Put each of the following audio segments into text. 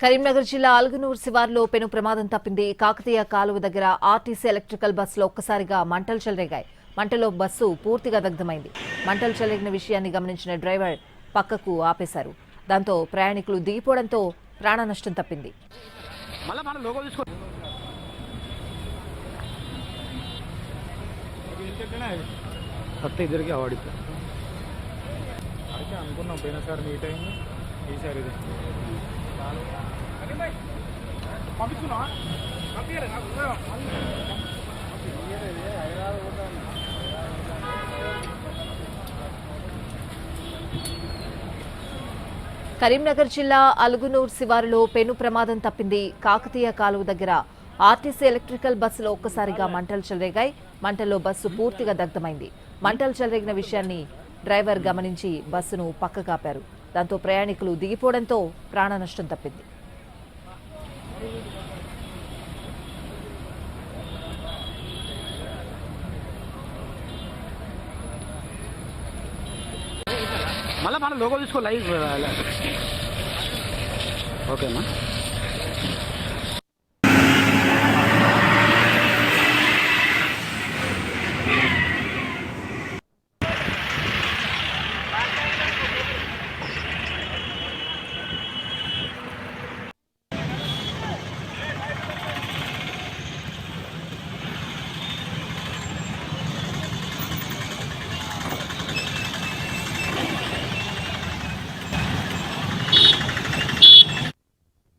కరీంనగర్ జిల్లా ఆల్గనూర్ శివార్లో పెను ప్రమాదం తప్పింది. కాకతీయ కాలువ దగ్గర ఆర్టీసీ ఎలక్ట్రికల్ బస్సులో ఒక్కసారిగా మంటలు చెలరేగాయి. మంటలో బస్సు పూర్తిగా దగ్ధమైంది. మంటలు చెలరేగిన విషయాన్ని గమనించిన డ్రైవర్ పక్కకు ఆపేశారు. దాంతో ప్రయాణికులు దిగిపోవడంతో ప్రాణ నష్టం తప్పింది. అనుకున్నాం పోయినసారి మీట్ అయింది, ఈసారి ఇది కరీంనగర్ జిల్లా అలుగునూర్ శివారులో పెను ప్రమాదం తప్పింది. కాకతీయ కాలువ దగ్గర ఆర్టీసీ ఎలక్ట్రికల్ బస్సులో ఒక్కసారిగా మంటలు చెలరేగాయి. మంటల్లో బస్సు పూర్తిగా దగ్ధమైంది. మంటలు చెలరేగిన విషయాన్ని డ్రైవర్ గమనించి బస్సును పక్కకాపారు. దాంతో ప్రయాణికులు దిగిపోవడంతో ప్రాణ నష్టం తప్పింది. మళ్ళీ మన లోగో తీసుకో లైవ్ ఓకేమ్మా.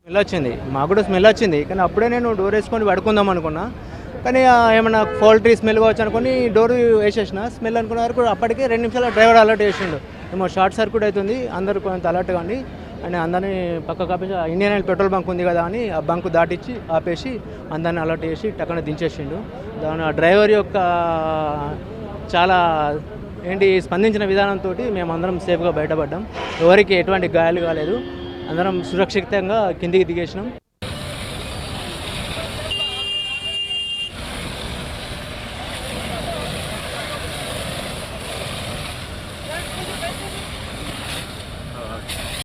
స్మెల్ వచ్చింది, మాకు కూడా స్మెల్ వచ్చింది. కానీ అప్పుడే నేను డోర్ వేసుకొని పడుకుందాం అనుకున్నా. కానీ ఏమన్నా పౌల్ట్రీ స్మెల్ కావచ్చు అనుకుని డోర్ వేసేసిన. స్మెల్ అనుకున్న వరకు అప్పటికే 2 నిమిషాల డ్రైవర్ అలర్ట్ చేసిండు, ఏమో షార్ట్ సర్క్యూట్ అవుతుంది, అందరూ కొంత అలర్ట్ కానీ అని అందరినీ పక్క ఆపేసి ఇండియన్ ఆయిల్ పెట్రోల్ బంక్ ఉంది కదా అని ఆ బంక్ దాటిచ్చి ఆపేసి అందరిని అలర్ట్ చేసి టక్కన దించేసిండు. దాని డ్రైవర్ యొక్క చాలా స్పందించిన విధానంతో మేమందరం సేఫ్గా బయటపడ్డాం. ఎవరికి ఎటువంటి గాయాలు కాలేదు, అందరం సురక్షితంగా కిందికి దిగేసినాం.